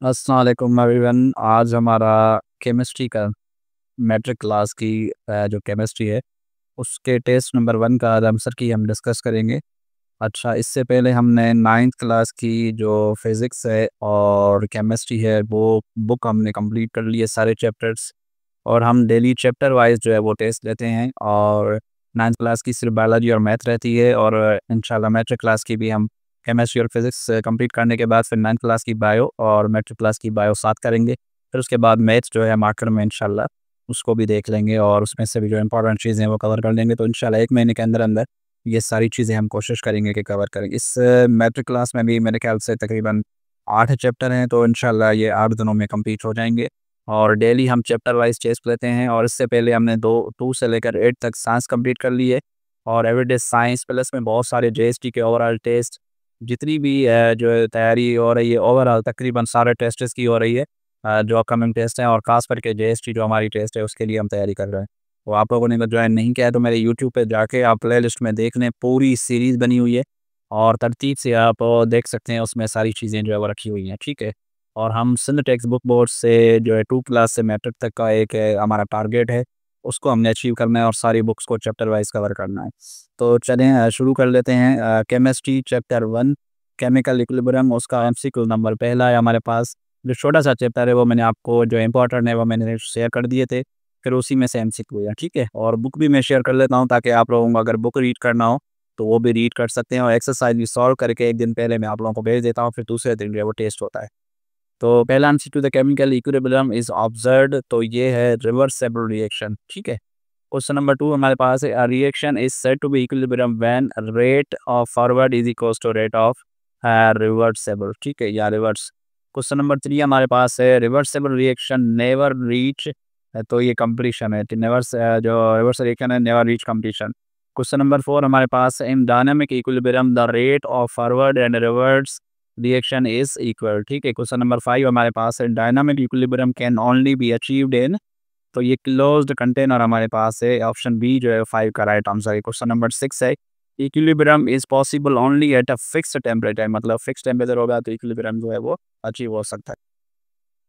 अस्सलाम वालेकुम एवरीवन। आज हमारा केमिस्ट्री का मैट्रिक क्लास की जो केमिस्ट्री है उसके टेस्ट नंबर 1 का आज आंसर की हम डिस्कस करेंगे। अच्छा, इससे पहले हमने 9th क्लास की जो फिज़िक्स है और केमिस्ट्री है वो बुक हमने कंप्लीट कर ली है सारे चैप्टर्स। और हम डेली चैप्टर वाइज़ जो है वो टेस्ट लेते हैं। और 9th क्लास की सिर्फ बायोलॉजी और मैथ रहती है, और इंशाल्लाह मैट्रिक क्लास की भी हम केमिस्ट्री और फिज़िक्स कंप्लीट करने के बाद फिर 9th क्लास की बायो और मैट्रिक क्लास की बायो साथ करेंगे। फिर उसके बाद मैथ्स जो है मार्कर में इंशाल्लाह उसको भी देख लेंगे, और उसमें से भी जो इम्पोर्टेंट चीज़ें हैं वो कवर कर लेंगे। तो इंशाल्लाह 1 महीने के अंदर-अंदर ये सारी चीज़ें हम कोशिश करेंगे कि कवर करें। इस मैट्रिक क्लास में भी मेरे ख्याल से तकरीबन 8 चैप्टर हैं, तो इंशाल्लाह ये 8 दिनों में कंप्लीट हो जाएँगे। और डेली हम चैप्टर वाइज़ टेस्ट लेते हैं, और इससे पहले हमने 2 से लेकर 8 तक साइंस कंप्लीट कर ली है। और एवरीडे साइंस प्लस में बहुत सारे जेएसटी के ओवरऑल टेस्ट, जितनी भी जो है तैयारी हो रही है ओवरऑल तकरीबन सारे टेस्ट्स की हो रही है, जो अपकमिंग टेस्ट हैं, और ख़ास करके जेएसटी जो हमारी टेस्ट है उसके लिए हम तैयारी कर रहे हैं। तो आप लोगों ने अगर ज्वाइन नहीं किया है तो मेरे यूट्यूब पे जाके आप प्लेलिस्ट में देख लें, पूरी सीरीज़ बनी हुई है और तरतीब से आप देख सकते हैं, उसमें सारी चीज़ें जो है वो रखी हुई हैं, ठीक है। और हम सिंध टेक्स्ट बुक बोर्ड से जो है 2 क्लास से मैट्रिक तक का एक हमारा टारगेट है, उसको हमने अचीव करना है और सारी बुक्स को चैप्टर वाइज़ कवर करना है। तो चलें शुरू कर लेते हैं। केमिस्ट्री चैप्टर 1 केमिकल इक्विलिब्रियम, उसका एमसीक्यू नंबर पहला है हमारे पास। जो छोटा-सा चैप्टर है वो मैंने आपको जो इम्पोर्टेंट है वो मैंने शेयर कर दिए थे, फिर उसी में से एमसीक्यू है, ठीक है। और बुक भी मैं शेयर कर लेता हूँ ताकि आप लोगों को अगर बुक रीड करना हो तो वो भी रीड कर सकते हैं, और एक्सरसाइज भी सॉल्व करके 1 दिन पहले मैं आप लोगों को भेज देता हूँ, फिर दूसरे दिन जो है वो टेस्ट होता है। तो पहला answer to the chemical equilibrium is observed, तो ये है रिवर्सिबल रिएक्शन, ठीक है। क्वेश्चन नंबर 2 हमारे पास है, reaction is said to be equilibrium when rate of forward is equals to rate of reversible, ठीक है, या रिवर्स। क्वेश्चन नंबर 3 हमारे पास है, रिवर्सिबल रिएक्शन नेवर रीच, तो ये कंप्लीशन है, जो रिवर्स रिएक्शन है never reach completion. Question number 4 हमारे पास है, इन dynamic equilibrium the rate of forward and reverse reaction is equal, ठीक है। क्वेश्चन नंबर 5 हमारे पास है, dynamic equilibrium can only be achieved in, तो ये क्लोज्ड कंटेनर हमारे पास है, ऑप्शन बी जो है 5 का राइट आंसर है। क्वेश्चन नंबर 6 है, equilibrium is possible only at a fixed temperature, मतलब फिक्स टेम्परेचर होगा तो इक्विलिब्रियम जो है वो अचीव हो सकता है।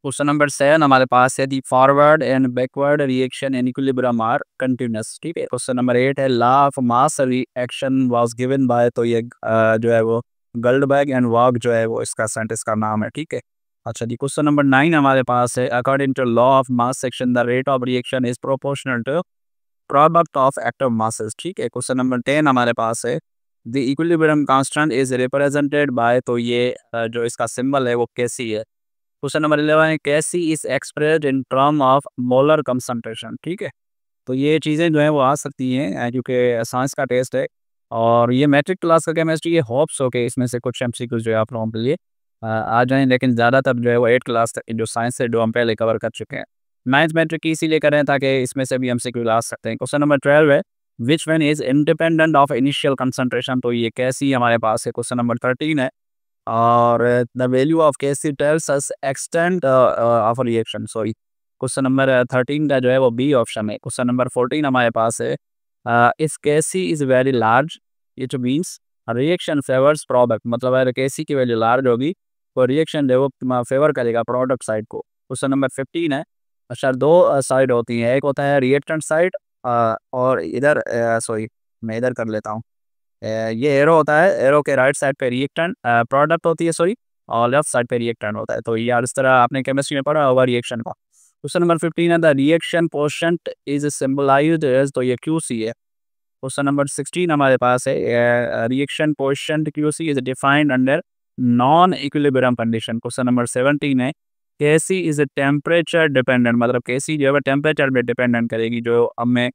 क्वेश्चन नंबर 7 हमारे पास है, the forward and backward reaction in equilibrium are continuous, ठीक है। क्वेश्चन नंबर 8 है, law of mass reaction was given by, तो ये जो है वो गोल्डबर्ग एंड वॉग जो है वो इसका साइंटिस्ट का नाम है, ठीक है। अच्छा जी, क्वेश्चन नंबर 9 हमारे पास है, according to law of mass action the rate of reaction is proportional to product of active masses, ठीक है। क्वेश्चन नंबर 10 हमारे पास है, the equilibrium constant is represented by, तो ये जो इसका सिंबल है वो कैसी है। क्वेश्चन नंबर 11 है, KC is expressed in term of molar concentration, ठीक है। तो ये चीज़ें जो है वो आ सकती हैं क्योंकि साइंस का टेस्ट है, और ये मैट्रिक क्लास का केमिस्ट्री, ये होप्स हो के इसमें से कुछ एमसीक्यूज जो है आप लोगों के लिए आ जाएँ, लेकिन ज़्यादातर जो है वो 8 क्लास तक की जो साइंस है जो हम पहले कवर कर चुके हैं। 9th मैट्रिक की इसीलिए कर रहे हैं ताकि इसमें से भी एमसीक्यू आ सकते हैं। क्वेश्चन नंबर 12 है, which one is independent of initial concentration, तो ये कैसी हमारे पास है। क्वेश्चन नंबर 13 है, और the value of KC tells us extent of reaction, sorry. Question number 13 का जो है वो बी ऑप्शन है। क्वेश्चन नंबर 14 हमारे पास है, इस केसी इज वेरी लार्ज, ये जो मीन्स रिएक्शन फेवर्स प्रोडक्ट, मतलब अगर केसी की वैल्यू लार्ज होगी तो रिएक्शन जो है वो फेवर करेगा प्रोडक्ट साइड को। क्वेश्चन नंबर 15 है, अच्छा, 2 साइड होती हैं, एक होता है रिएक्टेंट साइड, और इधर सॉरी, मैं इधर कर लेता हूँ। ये एरो होता है, एरो के राइट साइड पे रिएक्टेंट प्रोडक्ट होती है, सॉरी, और लेफ्ट साइड पे रिएक्टेंट होता है। तो ये यार इस तरह आपने केमिस्ट्री में पढ़ा होगा रिएक्शन का। क्वेश्चन नंबर 15 है, the reaction coefficient is symbolized as, तो ये क्यूसी है। क्वेश्चन नंबर 16 हमारे पास है, reaction coefficient QC is defined under non equilibrium condition. Question number 17 है, केसी इज टेम्परेचर डिपेंडेंट, मतलब केसी जो है टेम्परेचर पे डिपेंडेंट करेगी, जो अब मैं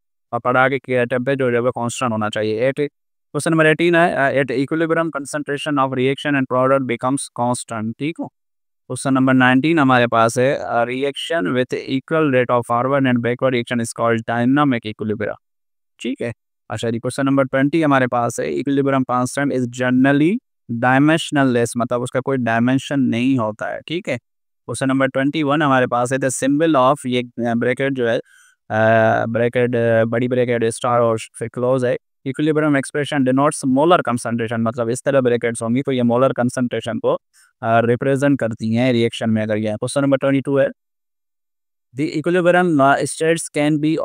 पढ़ा के टेम्परेचर जो है कांस्टेंट होना चाहिए। क्वेश्चन नंबर 18 है, at equilibrium concentration of reaction and product becomes constant, ठीक हो। क्वेश्चन नंबर 19 हमारे पास है, reaction with equal rate of forward and backward reaction is called dynamic equilibrium, ठीक है। अच्छा जी, क्वेश्चन नंबर 20 हमारे पास है, equilibrium constant is generally dimensional less, मतलब उसका कोई डायमेंशन नहीं होता है, ठीक है। क्वेश्चन नंबर 21 हमारे पास है, द सिंबल ऑफ, ये ब्रैकेट जो है, ब्रैकेट बड़ी ब्रैकेट स्टार और फिर क्लोज है, equilibrium expression denotes molar concentration, मतलब इस तरह ब्रैकेट्स होंगी तो ये मोलर कंसंट्रेशन को रिप्रेजेंट करती हैं रिएक्शन में। अगर ये क्वेश्चन नंबर 22 है, the equilibrium states can be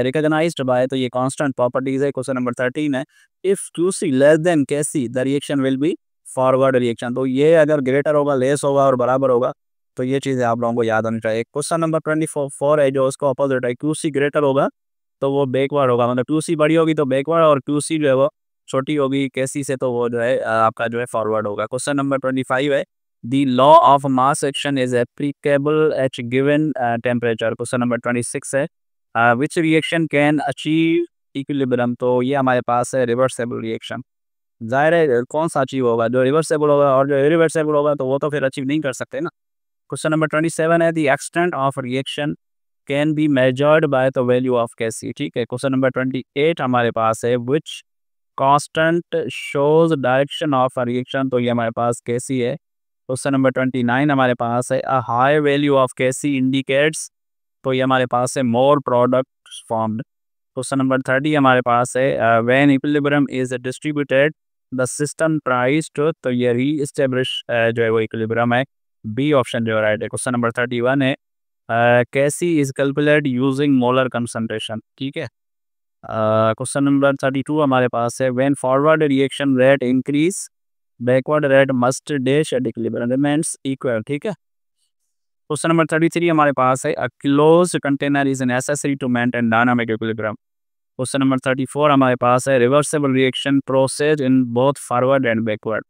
recognized by, तो ये कांस्टेंट प्रॉपर्टीज है। क्वेश्चन नंबर 13 है, if QC less than KC the reaction will be forward reaction, तो ये अगर ग्रेटर होगा, लेस होगा और बराबर होगा, तो ये चीज़ें आप लोगों को याद होनी चाहिए। क्वेश्चन नंबर 24 है जो उसको अपोजिट है, क्यूसी ग्रेटर होगा तो वो बैकवर्ड होगा, मतलब क्यूसी बड़ी होगी तो बैकवर्ड, और क्यूसी जो है वो छोटी होगी केसी से तो वो जो है आपका जो है फॉरवर्ड होगा। क्वेश्चन नंबर 25 है, the law of mass action is applicable at given temperature. Question number 26 है, which reaction can achieve equilibrium, तो ये हमारे पास है रिवर्सेबल रिएक्शन। जाहिर है कौन सा अचीव होगा, जो रिवर्सेबल होगा, और जो इरिवर्सेबल होगा तो वो तो फिर अचीव नहीं कर सकते ना। क्वेश्चन नंबर 27 है, the extent of reaction can be measured by the value of KC, ठीक है। क्वेश्चन नंबर 28 हमारे पास है, which constant shows direction of reaction, तो ये हमारे पास केसी है। क्वेश्चन नंबर 29 हमारे पास है, a high value of KC indicates, तो ये हमारे पास है more product formed. Question number 30 हमारे पास है, when equilibrium is distributed the system tries to, तो ये री इस्टेब्लिश जो है वो इक्विलिब्रियम है। बी ऑप्शन जो राइट है। क्वेश्चन नंबर 31 है, KC is calculate using molar concentration, ठीक है। क्वेश्चन नंबर 32 हमारे पास है, when forward reaction rate increase backward rate must dash at equilibrium remains equal, ठीक है। क्वेश्चन नंबर 33 हमारे पास है, a closed container is necessary to maintain dynamic equilibrium. Question number 34 हमारे पास है, reversible reaction process in both forward and backward.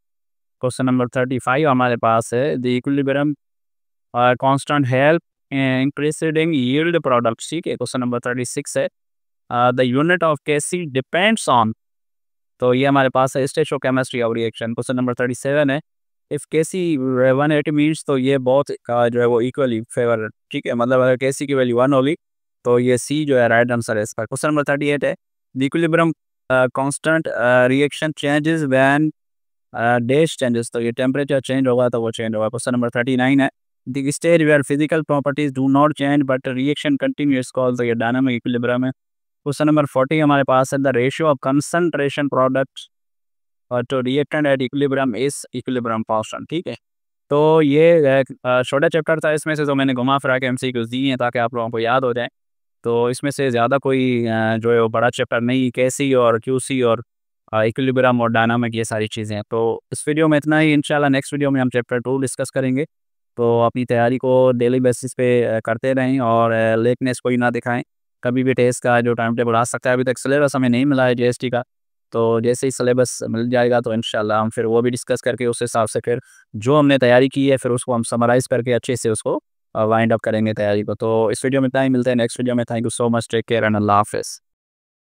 Question number 35 हमारे पास है, the equilibrium constant help in predicting yield products, ठीक है। क्वेश्चन नंबर 36 है, the unit of KC depends on, तो ये हमारे पास है स्टेचोकेमिस्ट्री ऑफ रिएक्शन। क्वेश्चन नंबर 37 है, इफ केसी 180 मीन्स, तो ये बहुत जो है वो इक्वली फेवर, ठीक है, मतलब अगर केसी की वैल्यू 1 होगी तो ये सी जो है राइट आंसर है इसका। क्वेश्चन नंबर 38 है, the equilibrium constant reaction changes when dash changes, तो ये टेम्परेचर चेंज होगा तो वो चेंज होगा। क्वेश्चन नंबर 39 है, the stage where physical properties do not change but reaction continues call, तो ये डायनामिक इक्विलिब्रियम है। क्वेश्चन नंबर 40 हमारे पास है, the ratio of concentration products और तो reactant at equilibrium is equilibrium constant, ठीक है। तो ये एक छोटा चैप्टर था, इसमें से जो मैंने घुमा फिरा के एमसीक्यूज दी हैं ताकि आप लोगों को याद हो जाए, तो इसमें से ज़्यादा कोई जो है वो बड़ा चैप्टर नहीं, केसी और क्यूसी और इक्विलिब्रियम और डायनामिक ये सारी चीज़ें हैं। तो इस वीडियो में इतना ही, इंशाल्लाह नेक्स्ट वीडियो में हम चैप्टर 2 डिस्कस करेंगे। तो अपनी तैयारी को डेली बेसिस पे करते रहें और लेकनेस कोई ना दिखाएं। कभी भी टेस्ट का जो टाइम टेबल आ सकता है, अभी तक सिलेबस हमें नहीं मिला है जीएसटी का, तो जैसे ही सिलेबस मिल जाएगा तो इंशाल्लाह हम फिर वो भी डिस्कस करके उस हिसाब से फिर जो हमने तैयारी की है फिर उसको हम समराइज़ करके अच्छे से उसको वाइंड अप करेंगे तैयारी को। तो इस वीडियो में इतना ही, मिलते हैं नेक्स्ट वीडियो में। Thank you so much, take care and अल्लाह हाफ़िज़।